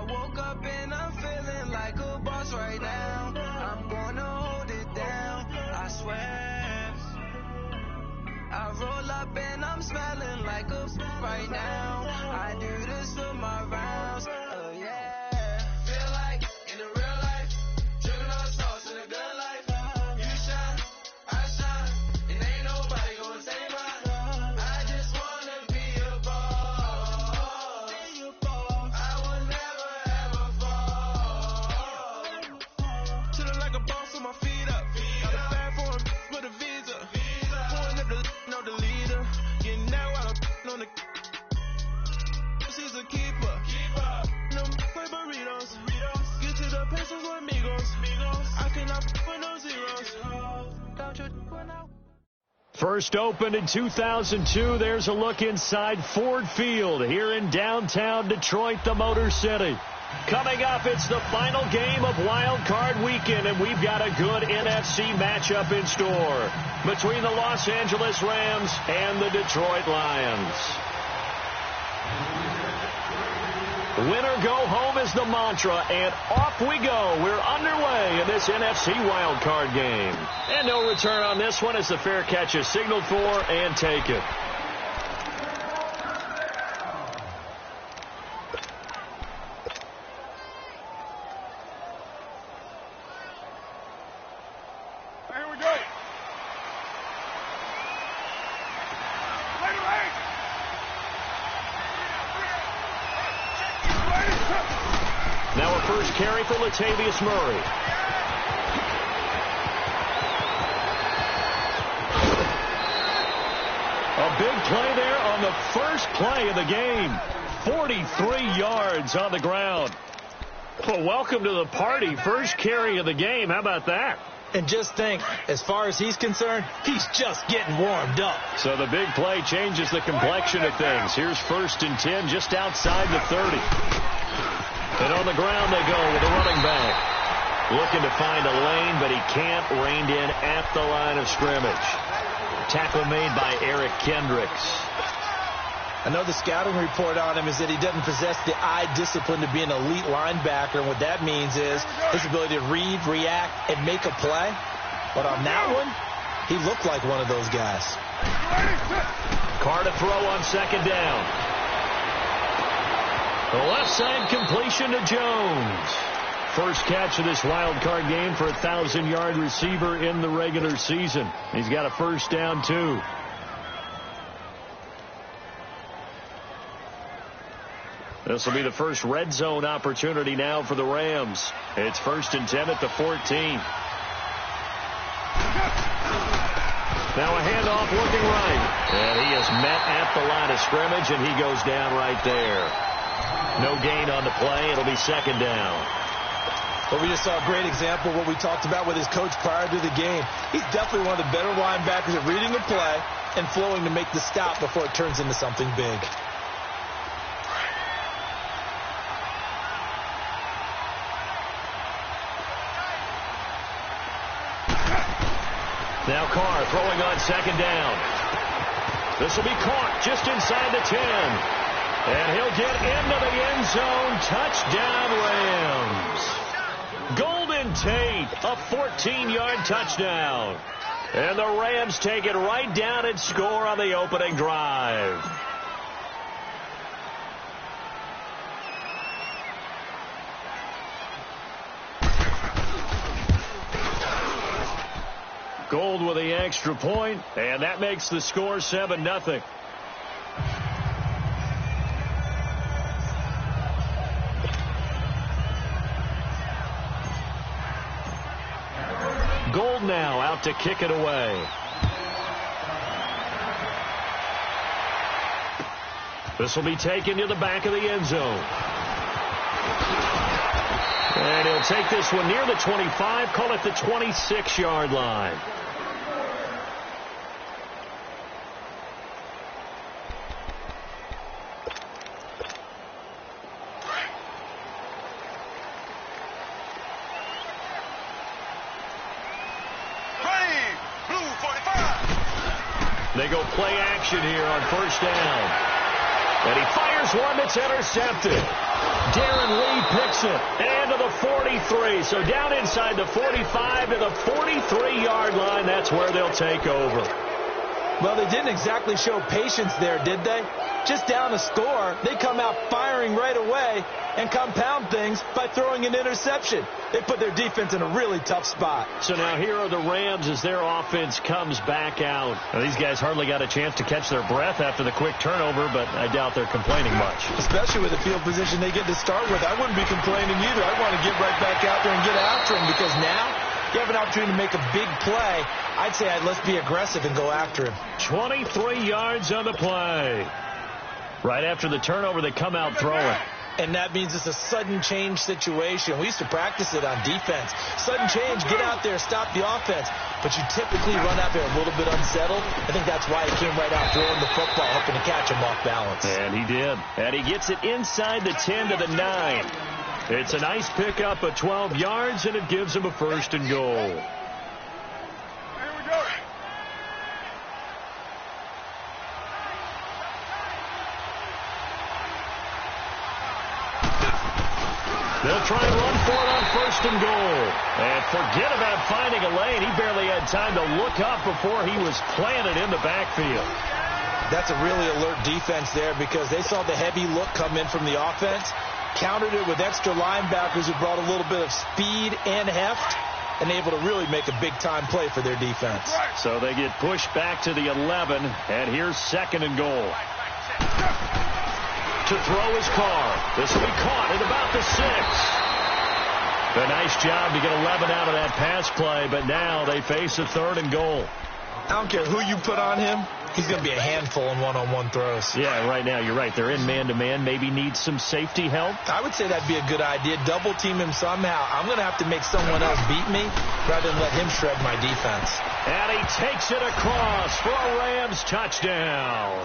woke up and I'm feeling like a boss right now. I'm gonna hold it down, I swear. I roll up and I'm smelling like a right now. I do this for my rounds, yeah. Feel like in the real life, dripping on sauce in a good life. You shine, I shine, and ain't nobody gonna take mine. I just wanna be a boss. I will never ever fall. Chillin' like a boss with my feet up. Got a bag for him with a visa. Pulling up the leader. Getting that while I'm on the. She's a keeper. No play burritos. Get to the pesos with amigos. I cannot put no zeros. Don't you run out. First opened in 2002. There's a look inside Ford Field here in downtown Detroit, the Motor City. Coming up, it's the final game of Wild Card Weekend, and we've got a good NFC matchup in store between the Los Angeles Rams and the Detroit Lions. Winner go home is the mantra, and off we go. We're underway in this NFC Wild Card game. And no return on this one as the fair catch is signaled for and taken. Here we go. Now a first carry for Latavius Murray. A big play there on the first play of the game. 43 yards on the ground. Well, welcome to the party. First carry of the game. How about that? And just think, as far as he's concerned, he's just getting warmed up. So the big play changes the complexion of things. Here's 1st and 10 just outside the 30. And on the ground they go with a running back. Looking to find a lane, but he can't. Reined in at the line of scrimmage. Tackle made by Eric Kendricks. I know the scouting report on him is that he doesn't possess the eye discipline to be an elite linebacker. And what that means is his ability to read, react, and make a play. But on that one, he looked like one of those guys. Carr to throw on 2nd down. The left side completion to Jones. First catch of this wild card game for a 1,000-yard receiver in the regular season. He's got a first down, too. This will be the first red zone opportunity now for the Rams. It's 1st and 10 at the 14. Now a handoff looking right. And he is met at the line of scrimmage, and he goes down right there. No gain on the play. It'll be 2nd down. Well, we just saw a great example of what we talked about with his coach prior to the game. He's definitely one of the better linebackers at reading a play and flowing to make the stop before it turns into something big. Now Carr throwing on 2nd down. This will be caught just inside the 10. And he'll get into the end zone. Touchdown, Rams. Golden Tate, a 14-yard touchdown. And the Rams take it right down and score on the opening drive. Gold with the extra point, and that makes the score 7-0. Gold now out to kick it away. This will be taken to the back of the end zone. And he'll take this one near the 25, call it the 26-yard line. They go play action here on 1st down. And he fires one that's intercepted. Darren Lee picks it. And to the 43. So down inside the 45 to the 43-yard line. That's where they'll take over. Well, they didn't exactly show patience there, did they? Just down a score, they come out firing right away and compound things by throwing an interception. They put their defense in a really tough spot. So now here are the Rams as their offense comes back out. Now, these guys hardly got a chance to catch their breath after the quick turnover, but I doubt they're complaining much. Especially with the field position they get to start with. I wouldn't be complaining either. I want to get right back out there and get after them because now you have an opportunity to make a big play. I'd say let's be aggressive and go after him. 23 yards on the play. Right after the turnover, they come out throwing. And that means it's a sudden change situation. We used to practice it on defense. Sudden change, get out there, stop the offense. But you typically run out there a little bit unsettled. I think that's why he came right out throwing the football, hoping to catch him off balance. And he did. And he gets it inside the 10 to the 9. It's a nice pickup of 12 yards, and it gives him a 1st and goal. Here we go. They'll try and run for it on 1st and goal. And forget about finding a lane. He barely had time to look up before he was planted in the backfield. That's a really alert defense there because they saw the heavy look come in from the offense, countered it with extra linebackers who brought a little bit of speed and heft, and able to really make a big-time play for their defense. So they get pushed back to the 11, and here's 2nd and goal. To throw his car. This will be caught at about the 6. A nice job to get 11 out of that pass play, but now they face a 3rd and goal. I don't care who you put on him. He's going to be a handful in one-on-one throws. Yeah, right now, you're right. They're in man-to-man. Maybe needs some safety help. I would say that'd be a good idea. Double team him somehow. I'm going to have to make someone else beat me rather than let him shred my defense. And he takes it across for a Rams touchdown.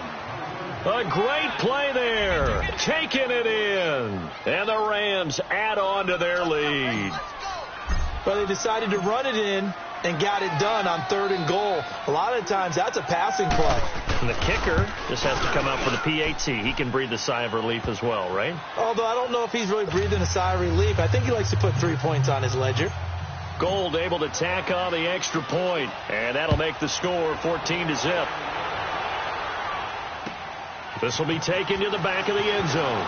A great play there. Taking it in. And the Rams add on to their lead. But they decided to run it in and got it done on 3rd and goal. A lot of times that's a passing play. And the kicker just has to come out for the PAT. He can breathe a sigh of relief as well, right? Although I don't know if he's really breathing a sigh of relief. I think he likes to put 3 points on his ledger. Gold able to tack on the extra point. And that'll make the score 14-0. This will be taken to the back of the end zone.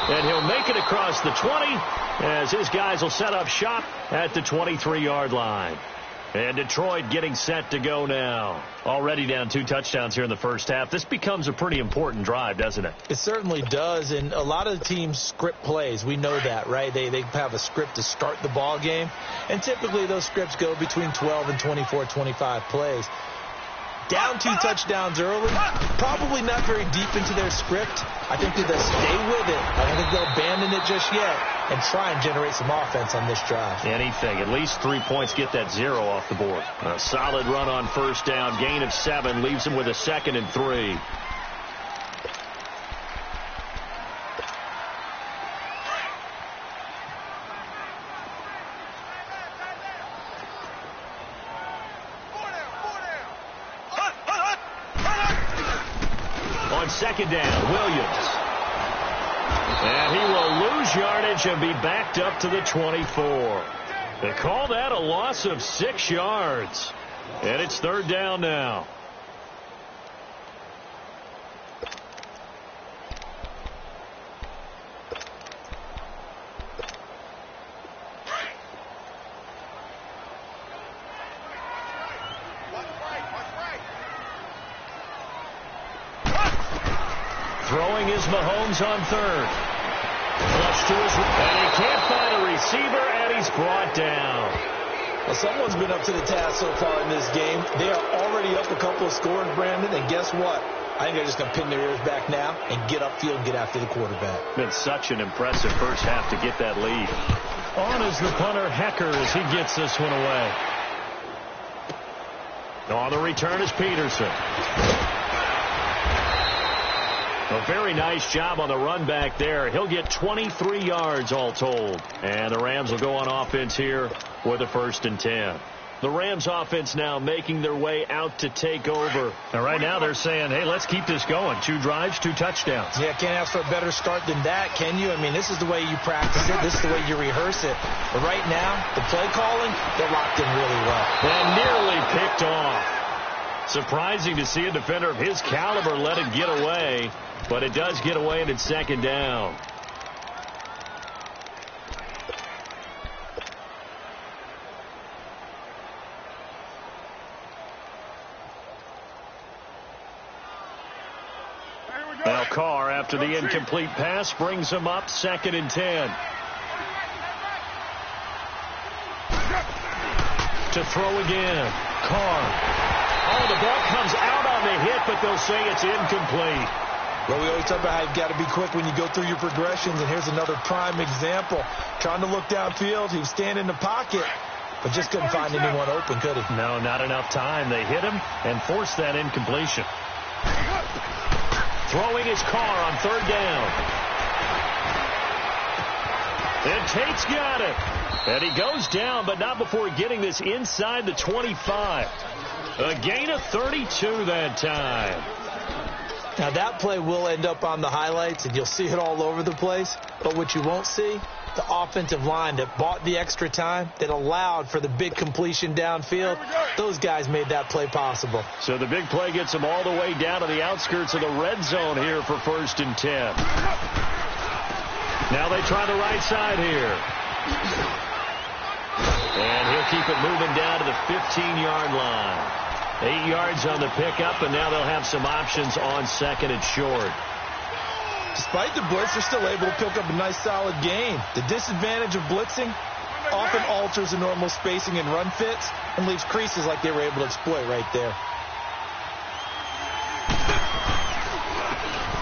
And he'll make it across the 20 as his guys will set up shop at the 23-yard line. And Detroit getting set to go now. Already down 2 touchdowns here in the first half. This becomes a pretty important drive, doesn't it? It certainly does, and a lot of the teams script plays. We know that, right? They have a script to start the ball game, and typically those scripts go between 12 and 24, 25 plays. Down 2 touchdowns early, probably not very deep into their script. I think that they'll stay with it. I don't think they'll abandon it just yet and try and generate some offense on this drive. Anything. At least 3 points, get that 0 off the board. A solid run on 1st down. Gain of 7 leaves them with a 2nd and 3. On 2nd down, Williams. And he will lose yardage and be backed up to the 24. They call that a loss of 6 yards. And it's 3rd down now. Throwing is Mahomes on 3rd. Flush to his right. And he can't find a receiver, and he's brought down. Well, someone's been up to the task so far in this game. They are already up a couple of scores, Brandon, and guess what? I think they're just going to pin their ears back now and get upfield and get after the quarterback. Been such an impressive first half to get that lead. On is the punter, Hecker, as he gets this one away. On the return is Peterson. A very nice job on the run back there. He'll get 23 yards all told. And the Rams will go on offense here with a 1st and 10. The Rams offense now making their way out to take over. And right now they're saying, hey, let's keep this going. 2 drives, 2 touchdowns. Yeah, can't ask for a better start than that, can you? I mean, this is the way you practice it. This is the way you rehearse it. But right now, the play calling, they're locked in really well. And nearly picked off. Surprising to see a defender of his caliber let it get away. But it does get away, and it's second down. Now Carr, after the incomplete pass, brings him up 2nd and 10. To throw again. Carr. Oh, the ball comes out on the hit, but they'll say it's incomplete. Well, we always talk about how you've got to be quick when you go through your progressions, and here's another prime example. Trying to look downfield, he was standing in the pocket, but just couldn't find anyone open, could he? No, not enough time. They hit him and forced that incompletion. Throwing his Carr on 3rd down. And Tate's got it. And he goes down, but not before getting this inside the 25. A gain of 32 that time. Now, that play will end up on the highlights, and you'll see it all over the place. But what you won't see, the offensive line that bought the extra time, that allowed for the big completion downfield, those guys made that play possible. So the big play gets them all the way down to the outskirts of the red zone here for 1st and 10. Now they try the right side here. And he'll keep it moving down to the 15-yard line. 8 yards on the pickup, and now they'll have some options on 2nd and short. Despite the blitz, they're still able to pick up a nice solid gain. The disadvantage of blitzing often alters the normal spacing and run fits and leaves creases like they were able to exploit right there.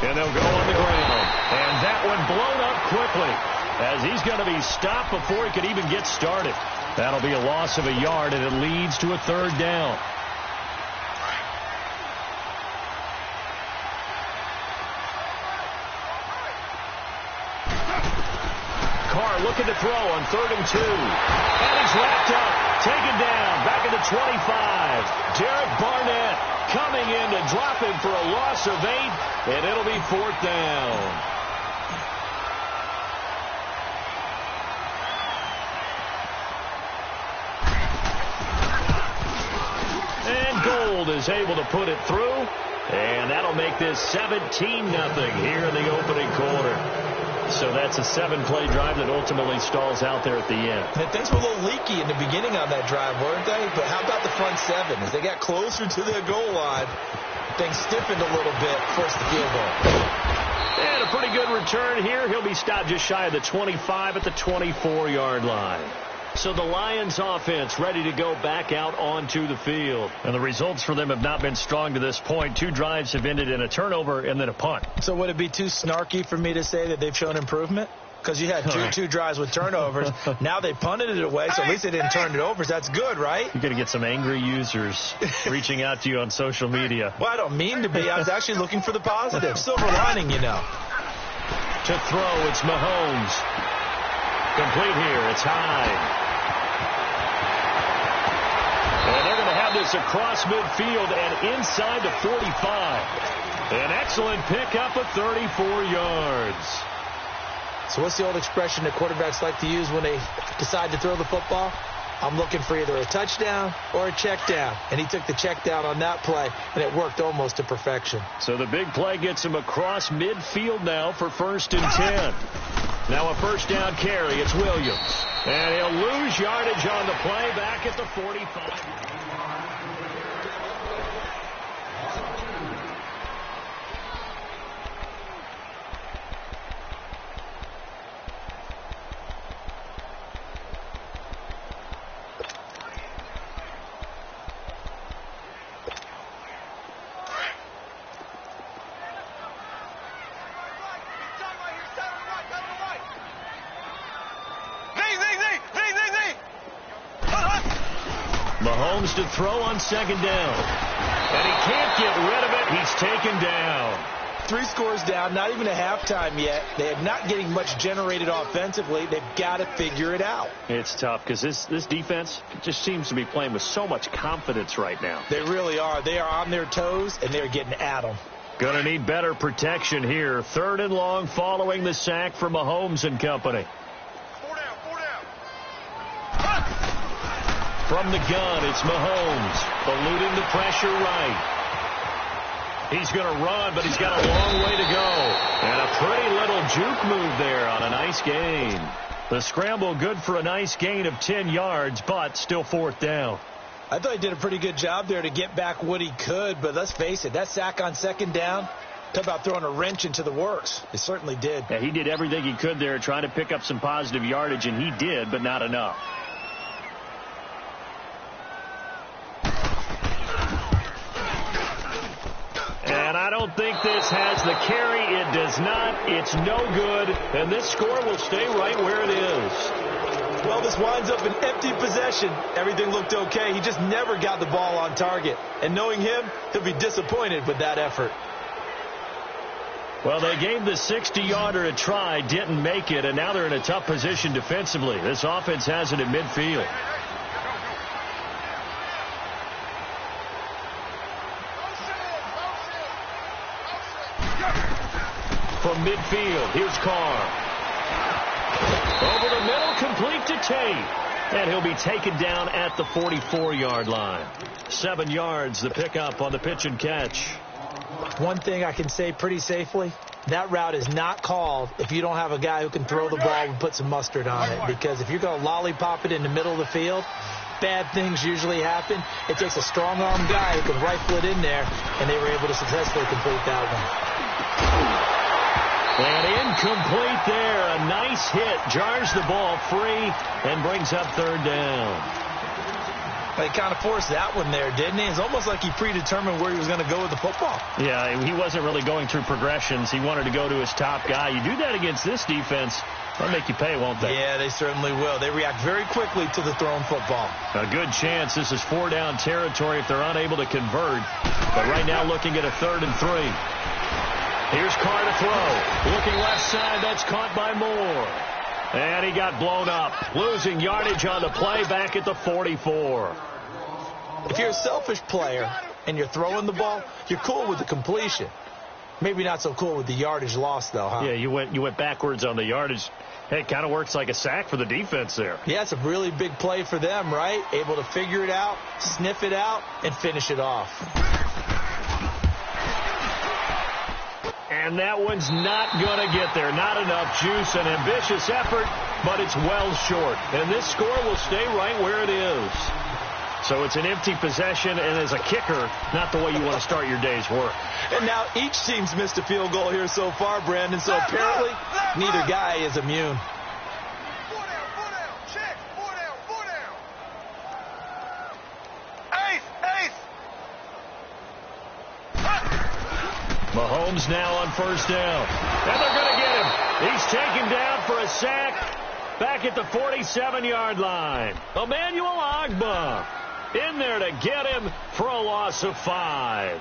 And they'll go on the ground. And that one blown up quickly as he's going to be stopped before he could even get started. That'll be a loss of a yard, and it leads to a 3rd down. Carr looking to throw on 3rd and 2. And he's wrapped up. Taken down. Back at the 25. Derek Barnett coming in to drop him for a loss of 8. And it'll be 4th down. And Gold is able to put it through. And that'll make this 17-0 here in the opening quarter. So that's a 7-play drive that ultimately stalls out there at the end. And things were a little leaky in the beginning on that drive, weren't they? But how about the front 7? As they got closer to the goal line, things stiffened a little bit, forced the field goal. And a pretty good return here. He'll be stopped just shy of the 25 at the 24-yard line. So the Lions offense ready to go back out onto the field. And the results for them have not been strong to this point. 2 drives have ended in a turnover and then a punt. So would it be too snarky for me to say that they've shown improvement? Because you had two drives with turnovers. Now they punted it away, so at least they didn't turn it over. So that's good, right? You're going to get some angry users reaching out to you on social media. Well, I don't mean to be. I was actually looking for the positive. Silver lining, you know. To throw, it's Mahomes. Complete here. It's high. And they're going to have this across midfield and inside the 45. An excellent pickup of 34 yards. So what's the old expression that quarterbacks like to use when they decide to throw the football? I'm looking for either a touchdown or a check down. And he took the check down on that play, and it worked almost to perfection. So the big play gets him across midfield now for 1st and 10. Now a 1st down carry. It's Williams. And he'll lose yardage on the play back at the 45. Mahomes to throw on 2nd down. And he can't get rid of it. He's taken down. 3 scores down, not even a halftime yet. They are not getting much generated offensively. They've got to figure it out. It's tough because this defense just seems to be playing with so much confidence right now. They really are. They are on their toes, and they're getting at them. Going to need better protection here. 3rd and long following the sack from Mahomes and company. 4 down, 4 down. From the gun, it's Mahomes. Eluding the pressure right. He's going to run, but he's got a long way to go. And a pretty little juke move there on a nice gain. The scramble good for a nice gain of 10 yards, but still 4th down. I thought he did a pretty good job there to get back what he could, but let's face it, that sack on 2nd down, talk about throwing a wrench into the works. It certainly did. Yeah, he did everything he could there trying to pick up some positive yardage, and he did, but not enough. And I don't think this has the carry. It does not. It's no good. And this score will stay right where it is. Well, this winds up an empty possession. Everything looked okay. He just never got the ball on target. And knowing him, he'll be disappointed with that effort. Well, they gave the 60-yarder a try, didn't make it, and now they're in a tough position defensively. This offense has it at midfield. From midfield, here's Carr. Over the middle, complete to Tate. And he'll be taken down at the 44-yard line. 7 yards, the pickup on the pitch and catch. One thing I can say pretty safely, that route is not called if you don't have a guy who can throw the ball and put some mustard on it. Because if you're going to lollipop it in the middle of the field, bad things usually happen. It takes a strong-arm guy who can rifle it in there, and they were able to successfully complete that one. And incomplete there. A nice hit. Jars the ball free and brings up 3rd down. He kind of forced that one there, didn't he? It's almost like he predetermined where he was going to go with the football. Yeah, he wasn't really going through progressions. He wanted to go to his top guy. You do that against this defense, they'll make you pay, won't they? Yeah, they certainly will. They react very quickly to the thrown football. A good chance this is 4-down territory if they're unable to convert. But right now looking at a 3rd and 3. Here's Carr to throw. Looking left side. That's caught by Moore. And he got blown up. Losing yardage on the play back at the 44. If you're a selfish player and you're throwing the ball, you're cool with the completion. Maybe not so cool with the yardage loss, though, huh? Yeah, you went backwards on the yardage. Hey, it kind of works like a sack for the defense there. Yeah, it's a really big play for them, right? Able to figure it out, sniff it out, and finish it off. And that one's not going to get there. Not enough juice. An ambitious effort, but it's well short. And this score will stay right where it is. So it's an empty possession, and as a kicker, not the way you want to start your day's work. And now each team's missed a field goal here so far, Brandon, so apparently neither guy is immune. 4 down, check, 4 down. Eighth. Mahomes now on 1st down. And they're going to get him. He's taken down for a sack back at the 47-yard line. Emmanuel Ogbah in there to get him for a loss of 5.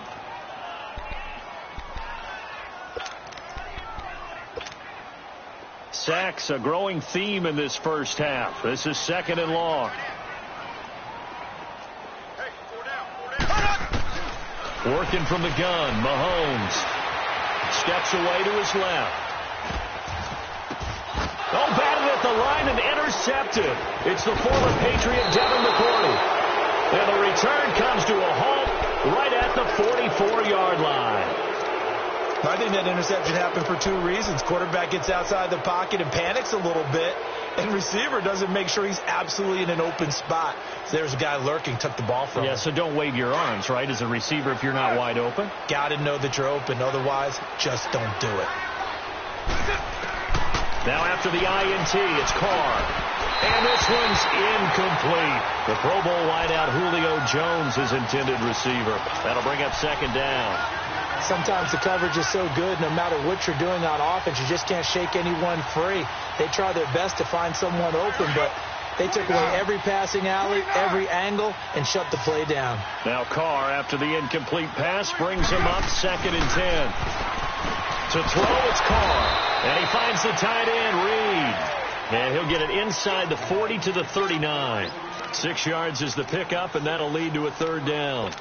Sacks, a growing theme in this first half. This is 2nd and long. Hey, 4 down. Working from the gun, Mahomes steps away to his left. Oh, batted at the line and intercepted. It's the former Patriot Devin McCourty. And the return comes to a halt right at the 44-yard line. I think that interception happened for 2 reasons. Quarterback gets outside the pocket and panics a little bit, and receiver doesn't make sure he's absolutely in an open spot. So there's a guy lurking, took the ball from him. Yeah, so don't wave your arms, right, as a receiver if you're not wide open. Got to know that you're open. Otherwise, just don't do it. Now after the INT, it's Carr. And this one's incomplete. The Pro Bowl wideout Julio Jones is intended receiver. That'll bring up 2nd down. Sometimes the coverage is so good, no matter what you're doing on offense, you just can't shake anyone free. They try their best to find someone open, but they took away every passing alley, every angle, and shut the play down. Now Carr, after the incomplete pass, brings him up 2nd and 10. To throw, it's Carr. And he finds the tight end, Reed. And he'll get it inside the 40 to the 39. 6 yards is the pickup, and that'll lead to a third down.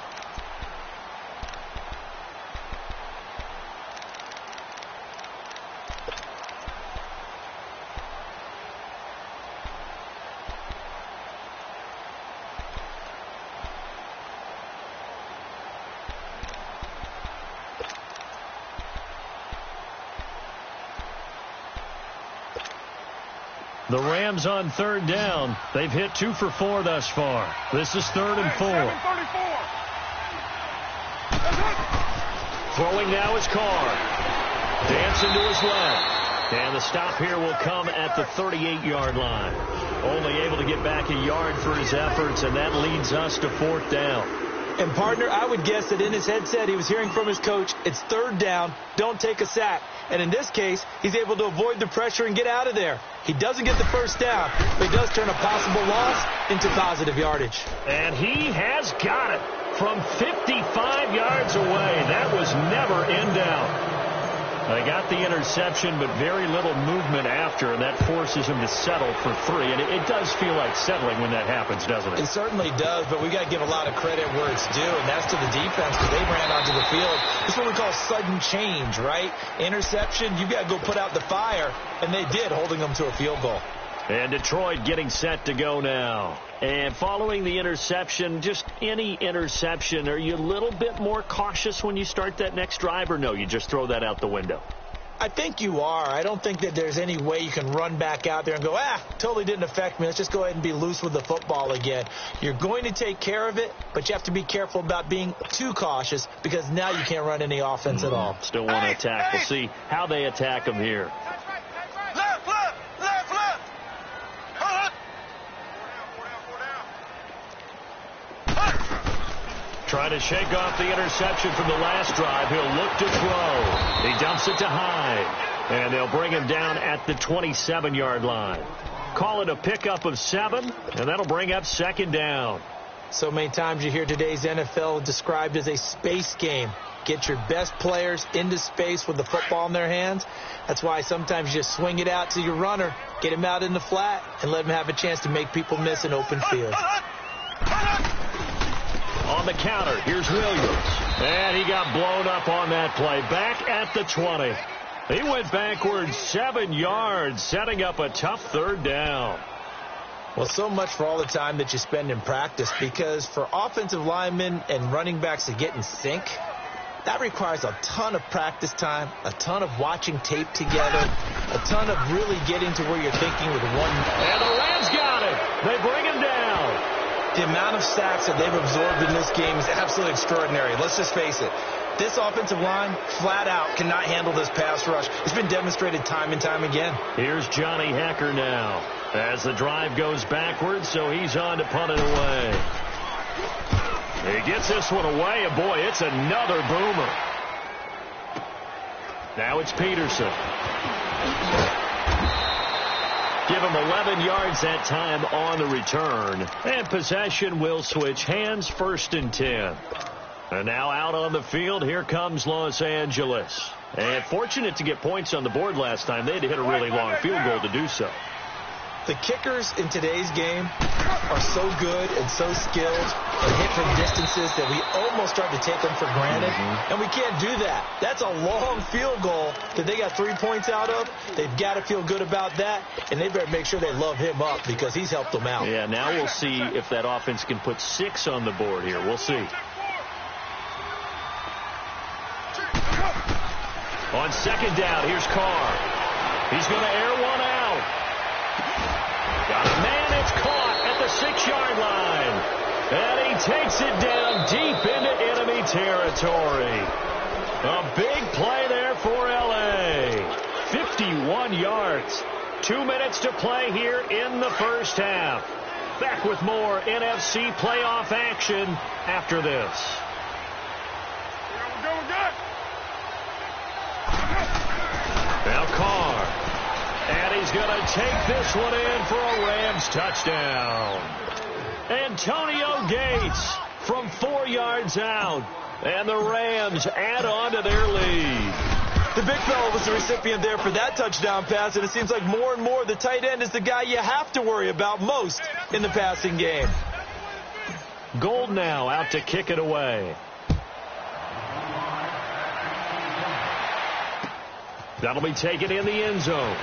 The Rams on third down. They've hit 2 for 4 thus far. This is 3rd and 4. Throwing now is Carr. Dancing to his left. And the stop here will come at the 38-yard line. Only able to get back a yard for his efforts, and that leads us to 4th down. And, partner, I would guess that in his headset he was hearing from his coach, it's 3rd down, don't take a sack. And in this case, he's able to avoid the pressure and get out of there. He doesn't get the first down, but he does turn a possible loss into positive yardage. And he has got it from 55 yards away. That was never in doubt. They got the interception, but very little movement after, and that forces him to settle for 3. And it does feel like settling when that happens, doesn't it? It certainly does, but we got to give a lot of credit where it's due, and that's to the defense because they ran onto the field. This is what we call sudden change, right? Interception, you got to go put out the fire, and they did, holding them to a field goal. And Detroit getting set to go now. And following the interception, just any interception, are you a little bit more cautious when you start that next drive, or no, you just throw that out the window? I think you are. I don't think that there's any way you can run back out there and go, totally didn't affect me. Let's just go ahead and be loose with the football again. You're going to take care of it, but you have to be careful about being too cautious because now you can't run any offense at all. Still want to attack. We'll see how they attack them here. Trying to shake off the interception from the last drive. He'll look to throw. He dumps it to Hyde. And they'll bring him down at the 27-yard line. Call it a pickup of 7, and that'll bring up 2nd down. So many times you hear today's NFL described as a space game. Get your best players into space with the football in their hands. That's why sometimes you just swing it out to your runner, get him out in the flat, and let him have a chance to make people miss an open field. On the counter, here's Williams. And he got blown up on that play. Back at the 20. He went backwards 7 yards, setting up a tough 3rd down. Well, so much for all the time that you spend in practice, because for offensive linemen and running backs to get in sync, that requires a ton of practice time, a ton of watching tape together, a ton of really getting to where you're thinking with one. And the Rams got it. They bring him down. The amount of sacks that they've absorbed in this game is absolutely extraordinary. Let's just face it. This offensive line, flat out, cannot handle this pass rush. It's been demonstrated time and time again. Here's Johnny Hecker now as the drive goes backwards, so he's on to punt it away. He gets this one away, and boy, it's another boomer. Now it's Peterson. Give him 11 yards that time on the return. And possession will switch hands, 1st and 10. And now out on the field, here comes Los Angeles. And fortunate to get points on the board last time. They had to hit a really long field goal to do so. The kickers in today's game are so good and so skilled and hit from distances that we almost start to take them for granted. And we can't do that. That's a long field goal that they got 3 points out of. They've got to feel good about that, and they better make sure they love him up because he's helped them out. Yeah, now we'll see if that offense can put 6 on the board here. We'll see. On 2nd down, here's Carr. He's going to air one out. Got a man, it's caught at the 6-yard line. And he takes it down deep into enemy territory. A big play there for L.A. 51 yards. 2 minutes to play here in the first half. Back with more NFC playoff action after this. Now Carr. And he's going to take this one in for a Rams touchdown. Antonio Gates from 4 yards out. And the Rams add on to their lead. The big fella was the recipient there for that touchdown pass, and it seems like more and more the tight end is the guy you have to worry about most in the passing game. Gold now out to kick it away. That'll be taken in the end zone.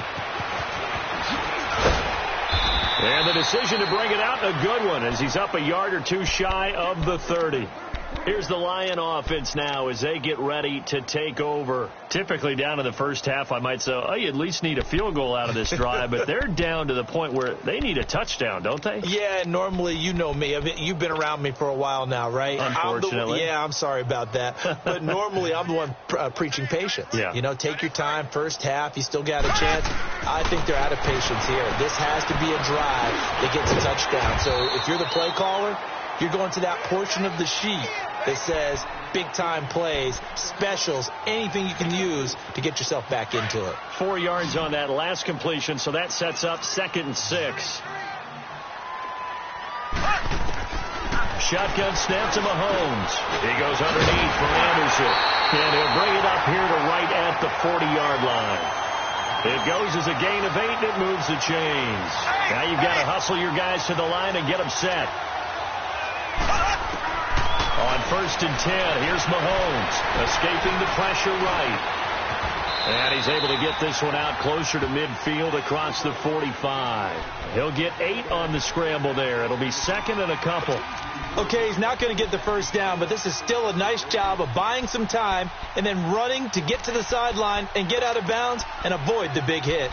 And the decision to bring it out, a good one, as he's up a yard or two shy of the 30. Here's the Lion offense now as they get ready to take over. Typically down in the first half, I might say, oh, you at least need a field goal out of this drive, but they're down to the point where they need a touchdown, don't they? Yeah, normally, you know me. I mean, you've been around me for a while now, right? Unfortunately. I'm sorry about that. But normally, I'm the one preaching patience. Yeah. You know, take your time, first half, you still got a chance. I think they're out of patience here. This has to be a drive that gets a touchdown. So if you're the play caller, you're going to that portion of the sheet that says big-time plays, specials, anything you can use to get yourself back into it. 4 yards on that last completion, so that sets up 2nd and 6. Shotgun snap to Mahomes. He goes underneath for Anderson. And he'll bring it up here to right at the 40-yard line. It goes as a gain of 8, and it moves the chains. Now you've got to hustle your guys to the line and get them set. On 1st and 10, here's Mahomes, escaping the pressure right. And he's able to get this one out closer to midfield across the 45. He'll get 8 on the scramble there. It'll be 2nd and a couple. Okay, he's not going to get the first down, but this is still a nice job of buying some time and then running to get to the sideline and get out of bounds and avoid the big hit.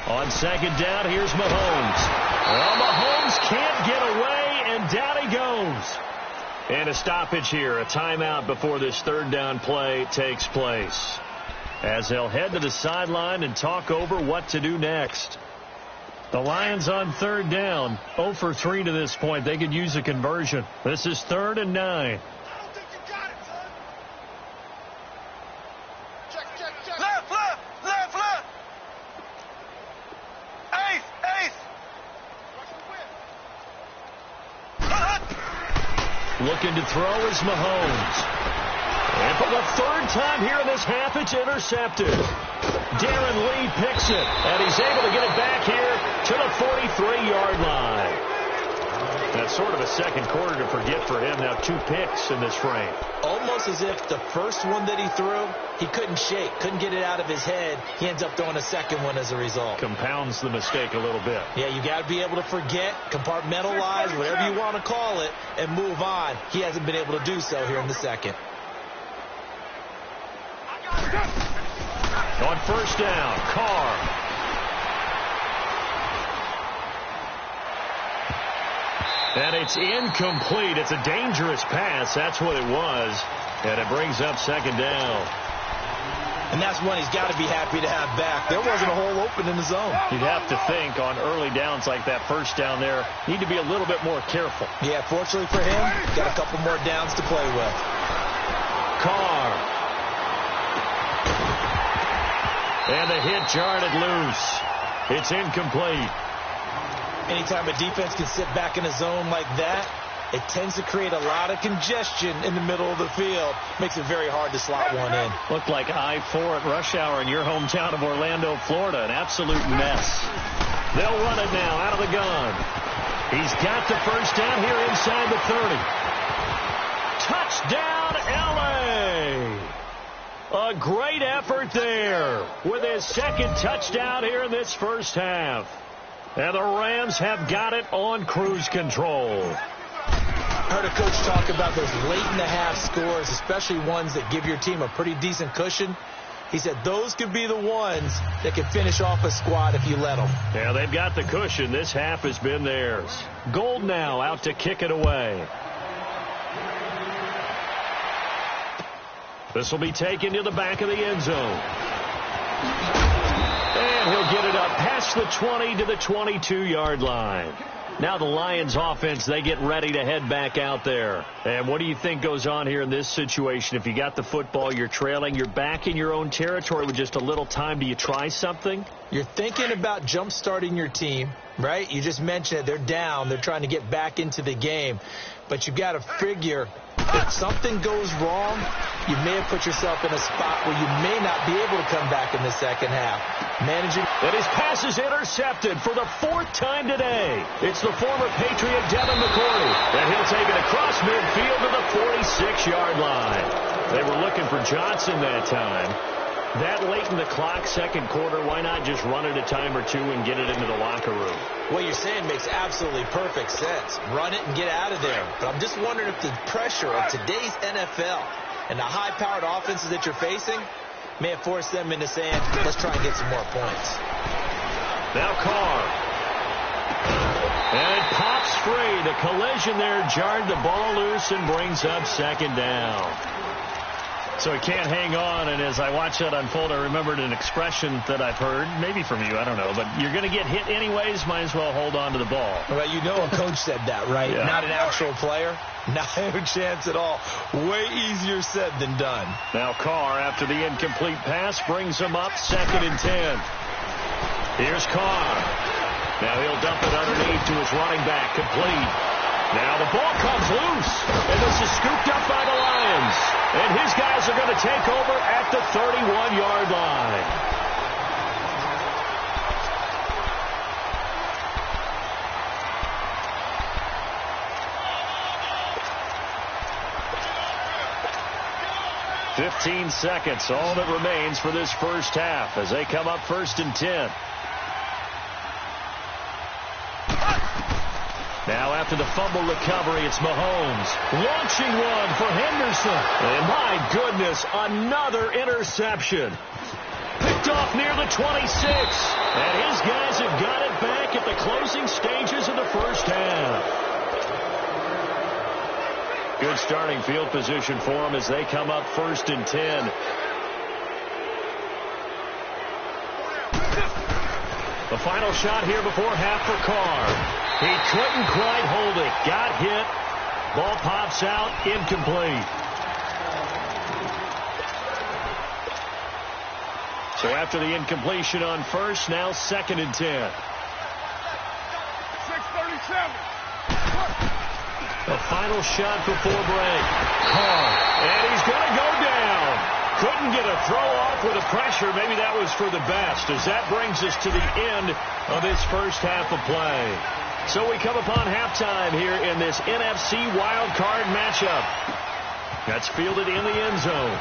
On 2nd down, here's Mahomes. Well, Mahomes can't get away, and down he goes. And a stoppage here, a timeout before this 3rd down play takes place, as they'll head to the sideline and talk over what to do next. The Lions on 3rd down, 0 for 3 to this point. They could use a conversion. This is 3rd and 9. Looking to throw is Mahomes. And for the 3rd time here in this half, it's intercepted. Darren Lee picks it, and he's able to get it back here to the 43-yard line. That's sort of a second quarter to forget for him. Now 2 picks in this frame. Almost as if the first one that he threw, he couldn't shake, couldn't get it out of his head. He ends up throwing a second one as a result. Compounds the mistake a little bit. Yeah, you got to be able to forget, compartmentalize, whatever you want to call it, and move on. He hasn't been able to do so here in the second. On 1st down, Carr. And it's incomplete. It's a dangerous pass. That's what it was. And it brings up 2nd down. And that's one he's got to be happy to have back. There wasn't a hole open in the zone. You'd have to think on early downs like that 1st down there, need to be a little bit more careful. Yeah, fortunately for him, got a couple more downs to play with. Carr. And the hit jarred it loose. It's incomplete. Anytime a defense can sit back in a zone like that, it tends to create a lot of congestion in the middle of the field. Makes it very hard to slot one in. Looked like I-4 at rush hour in your hometown of Orlando, Florida. An absolute mess. They'll run it now out of the gun. He's got the 1st down here inside the 30. Touchdown, L.A. A great effort there with his 2nd touchdown here in this first half. And the Rams have got it on cruise control. Heard a coach talk about those late-in-the-half scores, especially ones that give your team a pretty decent cushion. He said those could be the ones that can finish off a squad if you let them. Yeah, they've got the cushion. This half has been theirs. Gold now out to kick it away. This will be taken to the back of the end zone. And he'll get it up past across the 20 to the 22-yard line. Now the Lions offense, they get ready to head back out there. And what do you think goes on here in this situation? If you got the football, you're trailing, you're back in your own territory with just a little time. Do you try something? You're thinking about jump-starting your team, right? You just mentioned it. They're down. They're trying to get back into the game. But you've got to figure if something goes wrong, you may have put yourself in a spot where you may not be able to come back in the second half. Managing. And his pass is intercepted for the 4th time today. It's the former Patriot Devin McCourty. And he'll take it across midfield to the 46-yard line. They were looking for Johnson that time. That late in the clock, second quarter, why not just run it a time or two and get it into the locker room? What you're saying makes absolutely perfect sense. Run it and get out of there. But I'm just wondering if the pressure of today's NFL and the high-powered offenses that you're facing may have forced them into saying, let's try and get some more points. Now Carr. And it pops free. The collision there jarred the ball loose and brings up second down. So he can't hang on, and as I watch that unfold, I remembered an expression that I've heard, maybe from you, I don't know, but you're going to get hit anyways, might as well hold on to the ball. Well, you know a coach said that, right? Yeah. Not an actual player. Not a chance at all. Way easier said than done. Now Carr, after the incomplete pass, brings him up 2nd and 10. Here's Carr. Now he'll dump it underneath to his running back, complete. Now the ball comes loose, and this is scooped up by the Lions. And his guys are going to take over at the 31-yard line. "15 seconds, all that remains for this first half as they come up 1st and 10. Now after the fumble recovery, it's Mahomes launching one for Henderson. And my goodness, another interception. Picked off near the 26. And his guys have got it back at the closing stages of the first half. Good starting field position for them as they come up 1st and 10. The final shot here before half for Carr. He couldn't quite hold it. Got hit. Ball pops out. Incomplete. So after the incompletion on first, now 2nd and 10. 6:37. The final shot before break. Carr. And he's going to go down. Couldn't get a throw off with the pressure. Maybe that was for the best, as that brings us to the end of this first half of play. So we come upon halftime here in this NFC wildcard matchup. That's fielded in the end zone.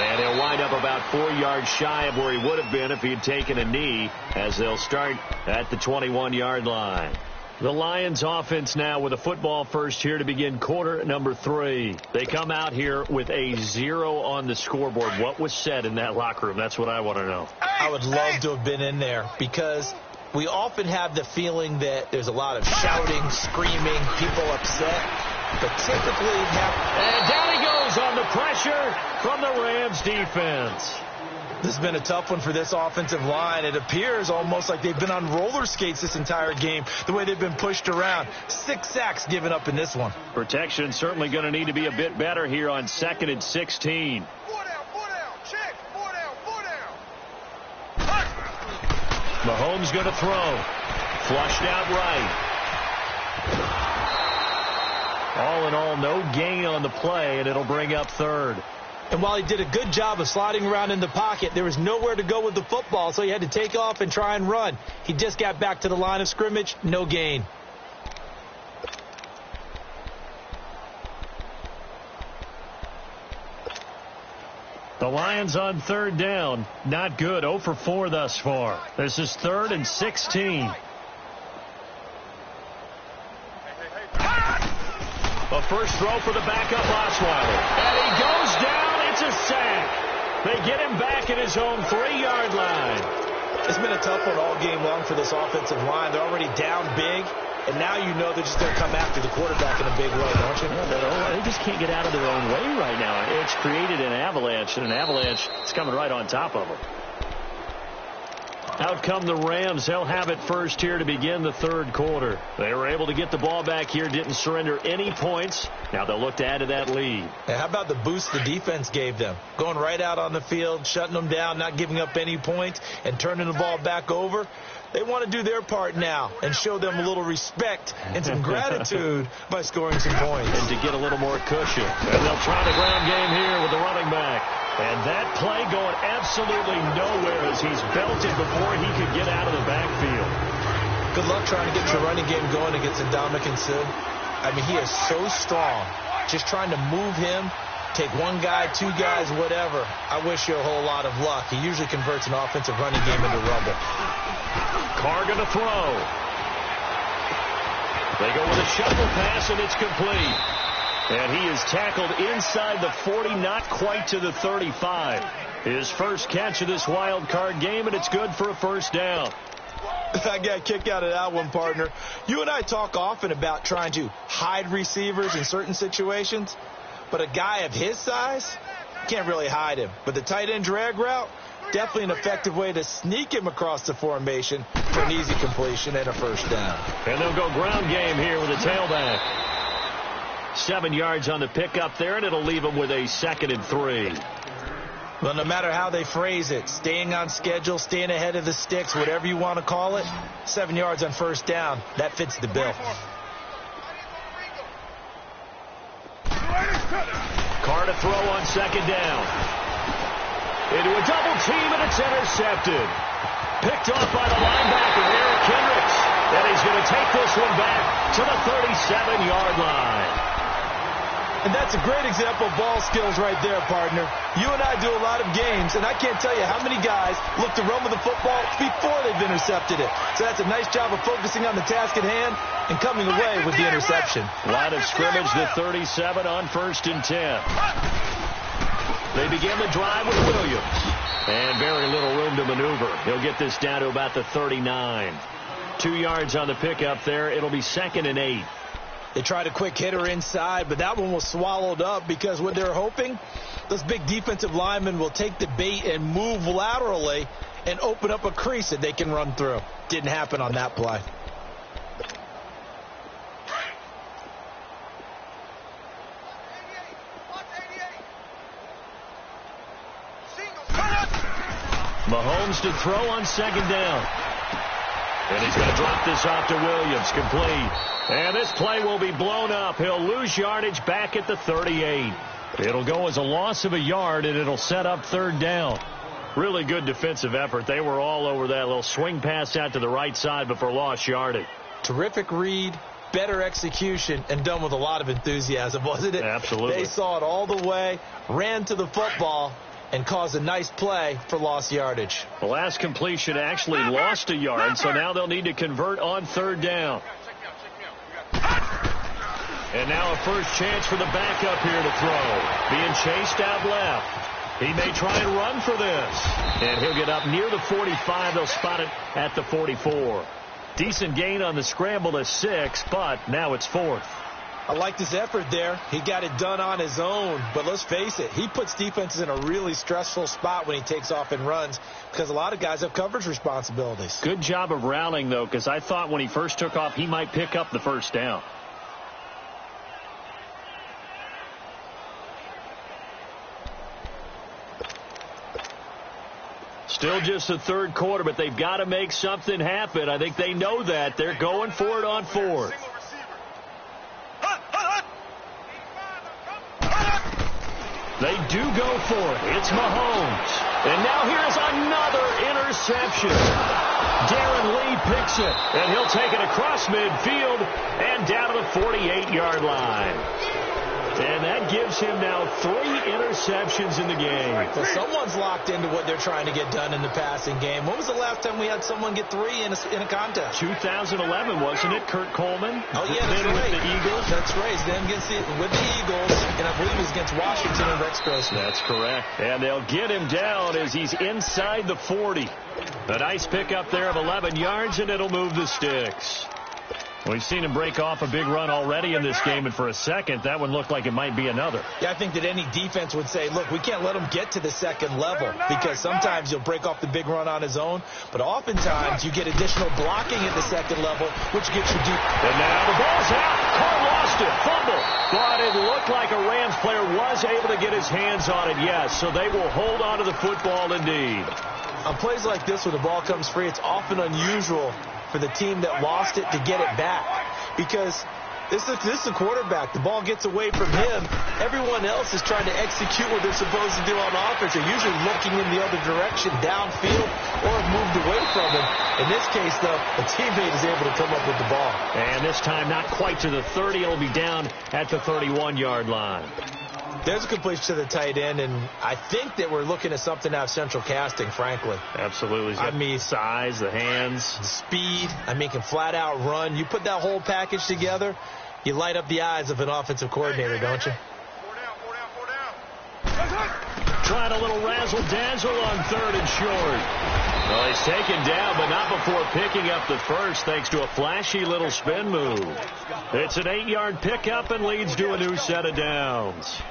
And he'll wind up about 4 yards shy of where he would have been if he had taken a knee, as they'll start at the 21-yard line. The Lions offense now with a football first here to begin quarter number 3. They come out here with a 0 on the scoreboard. What was said in that locker room? That's what I want to know. I would love to have been in there, because we often have the feeling that there's a lot of shouting, screaming, people upset. But typically, and down he goes on the pressure from the Rams defense. This has been a tough one for this offensive line. It appears almost like they've been on roller skates this entire game, the way they've been pushed around. 6 sacks given up in this one. Protection certainly going to need to be a bit better here on 2nd and 16. 4 down, check, 4 down. Mahomes going to throw. Flushed out right. All in all, no gain on the play, and it'll bring up 3rd. And while he did a good job of sliding around in the pocket, there was nowhere to go with the football, so he had to take off and try and run. He just got back to the line of scrimmage, no gain. The Lions on 3rd down. Not good. 0 for 4 thus far. This is 3rd and 16. A first throw for the backup Osweiler. And he goes down. It's a sack. They get him back at his own 3-yard line. It's been a tough one all game long for this offensive line. They're already down big, and now you know they're just going to come after the quarterback in a big way, don't you? They just can't get out of their own way right now. It's created an avalanche, and an avalanche is coming right on top of them. Out come the Rams. They'll have it first here to begin the third quarter. They were able to get the ball back here, didn't surrender any points. Now they'll look to add to that lead. And how about the boost the defense gave them? Going right out on the field, shutting them down, not giving up any points, and turning the ball back over. They want to do their part now and show them a little respect and some gratitude by scoring some points. And to get a little more cushion. And they'll try the ground game here with the running back. And that play going absolutely nowhere as he's belted before he could get out of the backfield. Good luck trying to get your running game going against Ndamukong Suh. I mean, he is so strong. Just trying to move him, take one guy, two guys, whatever. I wish you a whole lot of luck. He usually converts an offensive running game into rubble. Carr going to throw. They go with a shuffle pass, and it's complete. And he is tackled inside the 40, not quite to the 35. His first catch of this wild card game, and it's good for a first down. I got a kick out of that one, partner. You and I talk often about trying to hide receivers in certain situations, but a guy of his size, can't really hide him. But the tight end drag route, definitely an effective way to sneak him across the formation for an easy completion and a first down. And they'll go ground game here with a tailback. 7 yards on the pickup there, and it'll leave him with a 2nd and 3. Well, no matter how they phrase it, staying on schedule, staying ahead of the sticks, whatever you want to call it, 7 yards on first down, that fits the bill. Carr to throw on 2nd down. Into a double team, and it's intercepted. Picked off by the linebacker, Eric Kendricks. And he's going to take this one back to the 37-yard line. And that's a great example of ball skills right there, partner. You and I do a lot of games, and I can't tell you how many guys look to run with the football before they've intercepted it. So that's a nice job of focusing on the task at hand and coming away with the interception. Line of scrimmage, the 37 on 1st and 10. They begin the drive with Williams. And very little room to maneuver. He'll get this down to about the 39. 2 yards on the pickup there. It'll be 2nd and 8. They tried a quick hitter inside, but that one was swallowed up because what they're hoping, those big defensive linemen will take the bait and move laterally and open up a crease that they can run through. Didn't happen on that play. Mahomes to throw on 2nd down. And he's going to drop this off to Williams. Complete. And this play will be blown up. He'll lose yardage back at the 38. It'll go as a loss of a yard, and it'll set up 3rd down. Really good defensive effort. They were all over that little swing pass out to the right side before lost yardage. Terrific read, better execution, and done with a lot of enthusiasm, wasn't it? Absolutely. They saw it all the way, ran to the football, and caused a nice play for lost yardage. The last completion actually lost a yard, so now they'll need to convert on 3rd down. And now a first chance for the backup here to throw. Being chased out left. He may try and run for this. And he'll get up near the 45. They'll spot it at the 44. Decent gain on the scramble to 6, but now it's 4th. I liked his effort there. He got it done on his own. But let's face it, he puts defenses in a really stressful spot when he takes off and runs because a lot of guys have coverage responsibilities. Good job of routing, though, because I thought when he first took off, he might pick up the first down. Still just the 3rd quarter, but they've got to make something happen. I think they know that. They're going for it on 4th. They do go for it. It's Mahomes. And now here's another interception. Darren Lee picks it, and he'll take it across midfield and down to the 48-yard line. And that gives him now 3 interceptions in the game. So someone's locked into what they're trying to get done in the passing game. When was the last time we had someone get 3 in a contest? 2011, wasn't it? Kurt Coleman? Oh, yeah, that's then right. With the Eagles? That's right. Then with the Eagles, and I believe it was against Washington and Rex Grossman. That's correct. And they'll get him down as he's inside the 40. A nice pickup there of 11 yards, and it'll move the sticks. We've seen him break off a big run already in this game, and for a second, that one looked like it might be another. Yeah, I think that any defense would say, look, we can't let him get to the second level because sometimes he'll break off the big run on his own, but oftentimes you get additional blocking at the second level, which gets you deep. And now the ball's out. Carr lost it. Fumble. But it looked like a Rams player was able to get his hands on it, yes, so they will hold on to the football indeed. On plays like this where the ball comes free, it's often unusual for the team that lost it to get it back because this is the quarterback. The ball gets away from him. Everyone else is trying to execute what they're supposed to do on offense. They're usually looking in the other direction, downfield, or have moved away from him. In this case, though, a teammate is able to come up with the ball. And this time not quite to the 30. It'll be down at the 31-yard line. There's a completion to the tight end, and I think that we're looking at something out of central casting, frankly. Absolutely. I mean, size, the hands. Speed. I mean, can flat out run. You put that whole package together, you light up the eyes of an offensive coordinator, don't you? Trying a little razzle-dazzle on 3rd and short. Well, he's taken down, but not before picking up the first, thanks to a flashy little spin move. It's an 8-yard pickup and leads to a new set of downs.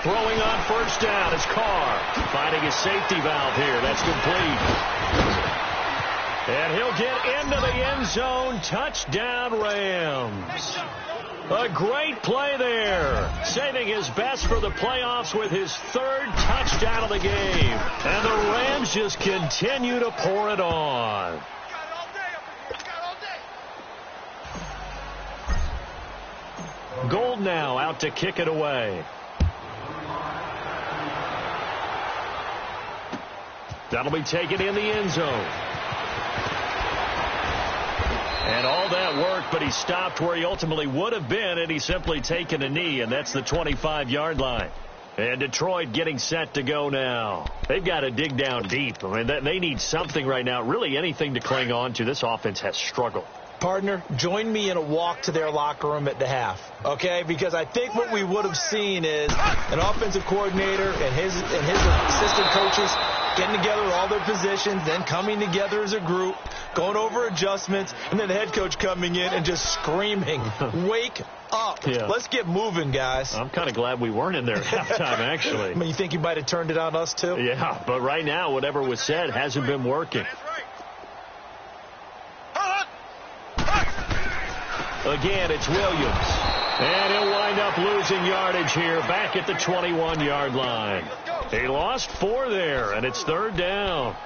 Throwing on 1st down is Carr. Finding his safety valve here. That's complete. And he'll get into the end zone. Touchdown, Rams. A great play there. Saving his best for the playoffs with his 3rd touchdown of the game. And the Rams just continue to pour it on. Gold now out to kick it away. That'll be taken in the end zone. And all that work, but he stopped where he ultimately would have been, and he's simply taken a knee, and that's the 25-yard line. And Detroit getting set to go now. They've got to dig down deep. I mean, they need something right now, really anything to cling on to. This offense has struggled. Partner, join me in a walk to their locker room at the half, okay? Because I think what we would have seen is an offensive coordinator and his assistant coaches getting together with all their positions, then coming together as a group, going over adjustments, and then the head coach coming in and just screaming, wake up. Yeah. Let's get moving, guys. I'm kind of glad we weren't in there at halftime, actually. I mean, you think he might have turned it on us, too? Yeah, but right now, whatever was said hasn't been working. Again, it's Williams. And he'll wind up losing yardage here back at the 21-yard line. He lost 4 there, and it's 3rd down.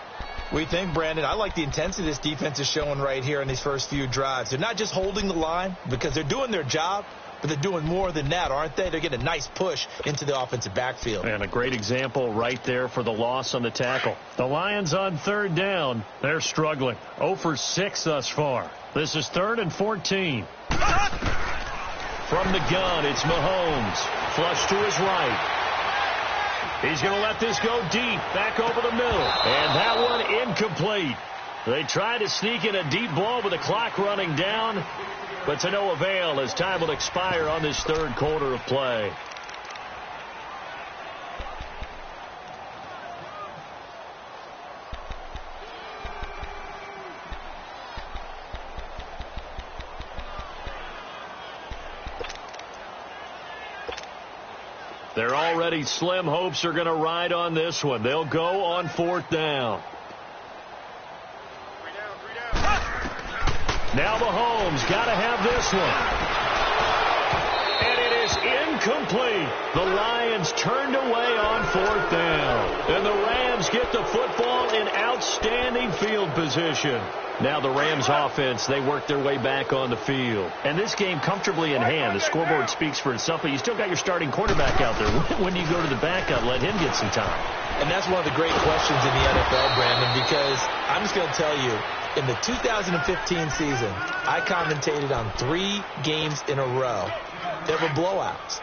We think, Brandon, I like the intensity this defense is showing right here in these first few drives. They're not just holding the line because they're doing their job, but they're doing more than that, aren't they? They're getting a nice push into the offensive backfield. And a great example right there for the loss on the tackle. The Lions on 3rd down. They're struggling. 0 for 6 thus far. This is 3rd and 14. From the gun, it's Mahomes. Flush to his right. He's going to let this go deep, back over the middle. And that one incomplete. They tried to sneak in a deep ball with the clock running down, but to no avail as time will expire on this 3rd quarter of play. Their already slim hopes are going to ride on this one. They'll go on 4th down. Now Mahomes got to have this one. And it is incomplete. The Lions turned away on 4th down. And the Rams get the football in outstanding field position. Now the Rams offense, they work their way back on the field. And this game comfortably in hand. The scoreboard speaks for itself, but you still got your starting quarterback out there. When do you go to the backup? Let him get some time. And that's one of the great questions in the NFL, Brandon, because I'm just going to tell you, in the 2015 season, I commentated on 3 games in a row that were blowouts.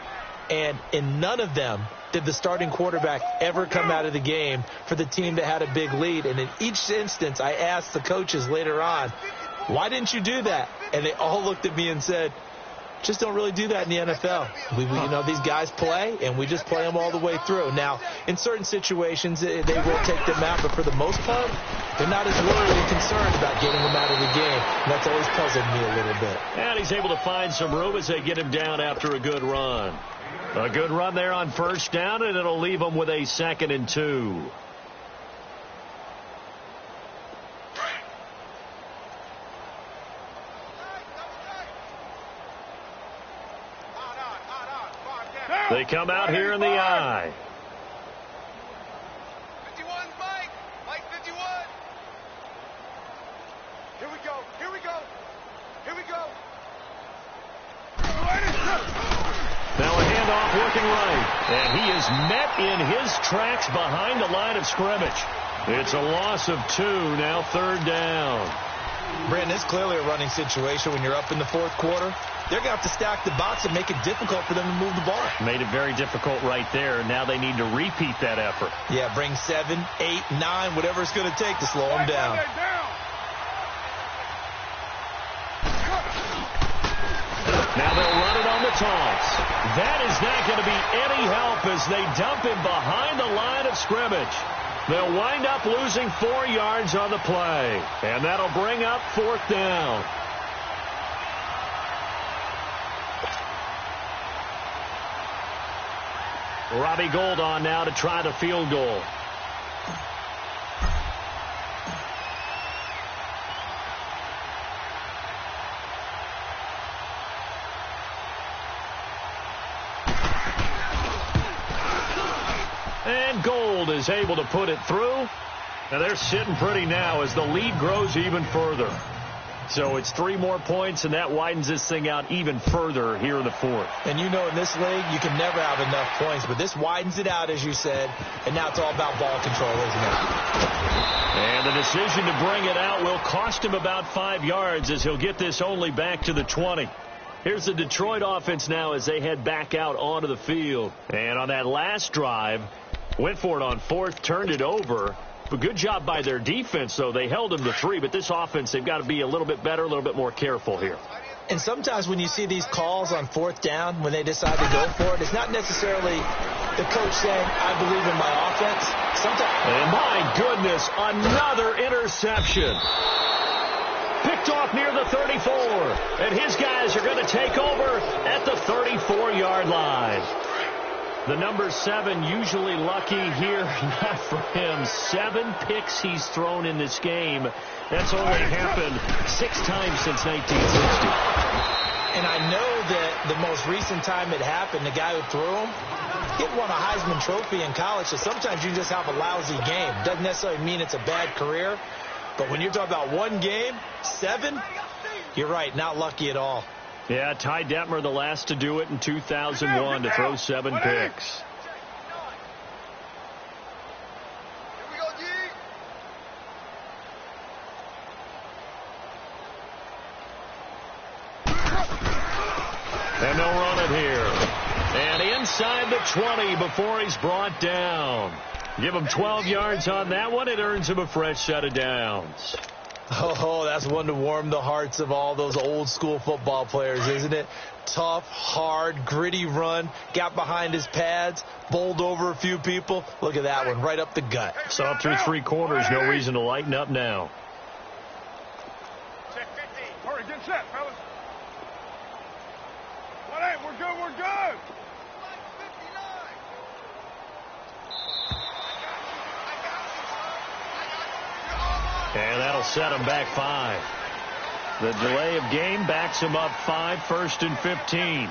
And in none of them did the starting quarterback ever come out of the game for the team that had a big lead. And in each instance, I asked the coaches later on, why didn't you do that? And they all looked at me and said, just don't really do that in the NFL. These guys play, and we just play them all the way through. Now, in certain situations, they will take them out, but for the most part, they're not as worried and concerned about getting them out of the game. And that's always puzzled me a little bit. And he's able to find some room as they get him down after a good run. A good run there on first down, and it'll leave him with a 2nd and 2. They come out here in the I. 51, Mike. Mike 51. Here we go. Here we go. Here we go. Now a handoff looking right. And he is met in his tracks behind the line of scrimmage. It's a loss of 2, now 3rd down. Brandon, it's clearly a running situation when you're up in the 4th quarter. They're going to have to stack the box and make it difficult for them to move the ball. Made it very difficult right there. Now they need to repeat that effort. Yeah, bring 7, 8, 9, whatever it's going to take to slow them down. Now they'll run it on the toss. That is not going to be any help as they dump him behind the line of scrimmage. They'll wind up losing 4 yards on the play. And that'll bring up 4th down. Robbie Gould on now to try the field goal. And Gould is able to put it through. And they're sitting pretty now as the lead grows even further. So it's 3 more points, and that widens this thing out even further here in the 4th. And in this league, you can never have enough points, but this widens it out, as you said, and now it's all about ball control, isn't it? And the decision to bring it out will cost him about 5 yards as he'll get this only back to the 20. Here's the Detroit offense now as they head back out onto the field. And on that last drive, went for it on 4th, turned it over. But good job by their defense, though. They held them to 3, but this offense, they've got to be a little bit better, a little bit more careful here. And sometimes when you see these calls on 4th down, when they decide to go for it, it's not necessarily the coach saying, I believe in my offense. And my goodness, another interception. Picked off near the 34. And his guys are going to take over at the 34-yard line. The number 7 usually lucky here, not for him. 7 picks he's thrown in this game. That's only happened 6 times since 1960. And I know that the most recent time it happened, the guy who threw him, he won a Heisman Trophy in college, so sometimes you just have a lousy game. Doesn't necessarily mean it's a bad career, but when you're talking about 1 game, 7, you're right, not lucky at all. Yeah, Ty Detmer, the last to do it in 2001 to throw 7 picks. And they'll run it here. And inside the 20 before he's brought down. Give him 12 yards on that one. It earns him a fresh set of downs. Oh, that's one to warm the hearts of all those old school football players, isn't it? Tough, hard, gritty run. Got behind his pads, bowled over a few people. Look at that one, right up the gut. Saw through 3 quarters. No reason to lighten up now. Check 15. Hurry, get set, fellas. What ain't? We're good, we're good. And that'll set him back 5. The delay of game backs him up 5, 1st and 15.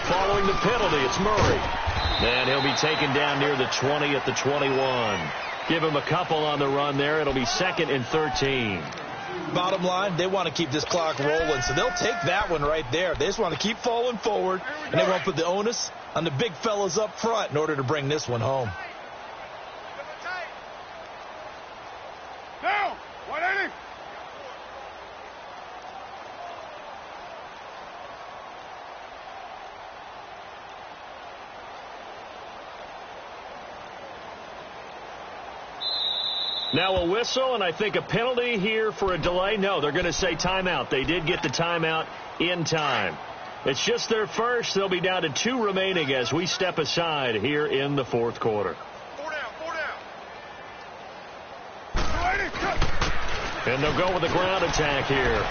Following the penalty, it's Murray. And he'll be taken down near the 20 at the 21. Give him a couple on the run there. It'll be 2nd and 13. Bottom line, they want to keep this clock rolling, so they'll take that one right there. They just want to keep falling forward, and they want to put the onus on the big fellas up front in order to bring this one home. Down, 180. Now a whistle, and I think a penalty here for a delay. No, they're going to say timeout. They did get the timeout in time. It's just their first. They'll be down to 2 remaining as we step aside here in the fourth quarter. 4 down, 4 down. And they'll go with a ground attack here.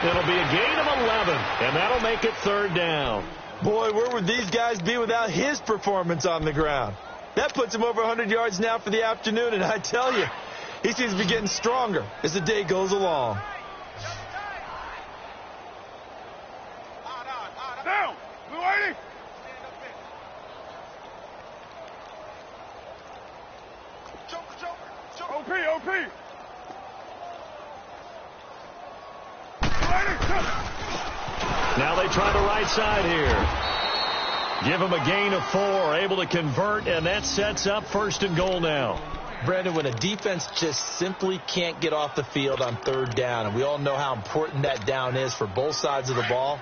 It'll be a gain of 11, and that'll make it 3rd down. Boy, where would these guys be without his performance on the ground? That puts him over 100 yards now for the afternoon, and I tell you, he seems to be getting stronger as the day goes along. Down! Blue 80! OP, OP! Now they try the right side here. Give him a gain of 4, able to convert, and that sets up 1st and goal now. Brandon, when a defense just simply can't get off the field on 3rd down, and we all know how important that down is for both sides of the ball,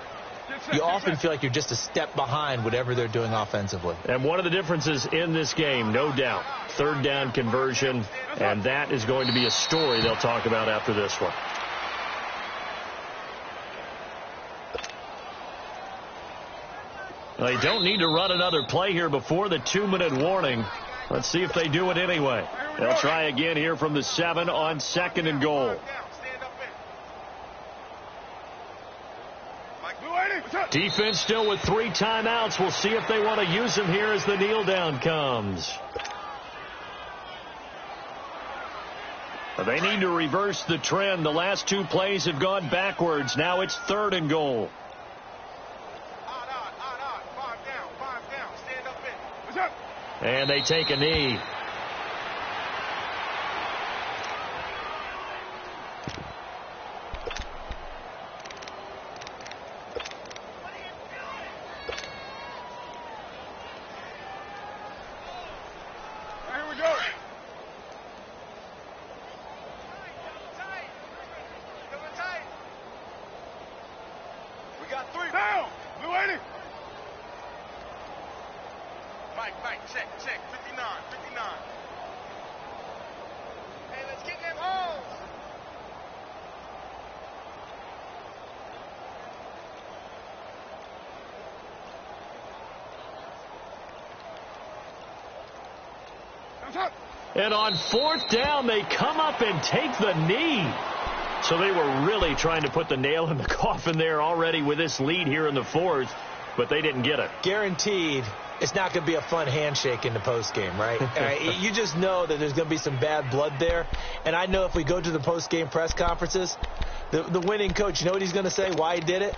you often feel like you're just a step behind whatever they're doing offensively. And one of the differences in this game, no doubt, 3rd down conversion, and that is going to be a story they'll talk about after this one. They don't need to run another play here before the 2-minute warning. Let's see if they do it anyway. They'll try again here from the 7 on 2nd and goal. Defense still with 3 timeouts. We'll see if they want to use them here as the kneel down comes. They need to reverse the trend. The last 2 plays have gone backwards. Now it's 3rd and goal. And they take a knee. Here we go. We got 3 down. Blue 80. Mike, check, 59. Hey, let's get them holes. And on 4th down, they come up and take the knee. So they were really trying to put the nail in the coffin there already with this lead here in the 4th, but they didn't get it. Guaranteed. It's not going to be a fun handshake in the postgame, right? You just know that there's going to be some bad blood there. And I know if we go to the postgame press conferences, the winning coach, you know what he's going to say, why he did it?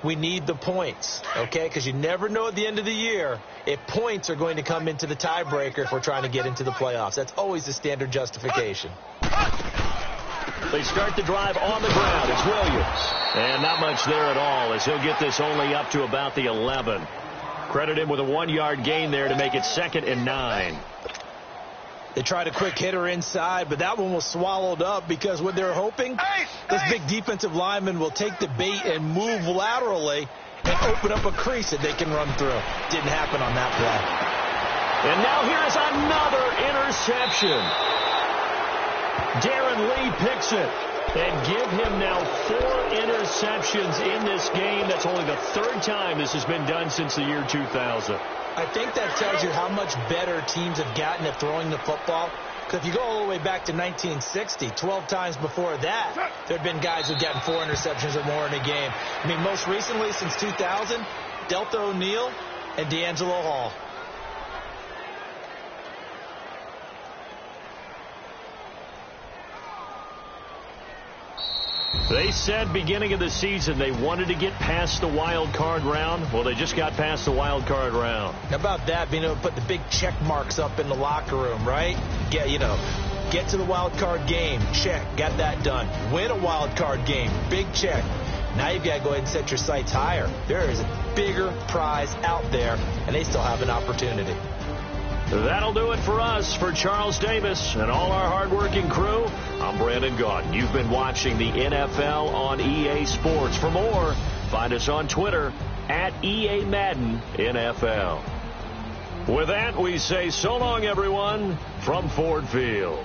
We need the points, okay? Because you never know at the end of the year if points are going to come into the tiebreaker if we're trying to get into the playoffs. That's always the standard justification. They start the drive on the ground. It's Williams. And not much there at all as he'll get this only up to about the 11. Credit him with a 1-yard gain there to make it 2nd and 9. They tried a quick hitter inside, but that one was swallowed up because what they're hoping, this big defensive lineman will take the bait and move laterally and open up a crease that they can run through. Didn't happen on that play. And now here is another interception. Darren Lee picks it. And give him now 4 interceptions in this game. That's only the 3rd time this has been done since the year 2000. I think that tells you how much better teams have gotten at throwing the football. Because if you go all the way back to 1960, 12 times before that, there have been guys who've gotten 4 interceptions or more in a game. I mean, most recently, since 2000, Delta O'Neal and D'Angelo Hall. They said beginning of the season they wanted to get past the wild card round. Well, they just got past the wild card round. How about that, being able to put the big check marks up in the locker room, right? Get to the wild card game. Check. Got that done. Win a wild card game. Big check. Now you've got to go ahead and set your sights higher. There is a bigger prize out there, and they still have an opportunity. That'll do it for us. For Charles Davis and all our hardworking crew, I'm Brandon Gaudin. You've been watching the NFL on EA Sports. For more, find us on Twitter @EA Madden NFL. With that, we say so long, everyone, from Ford Field.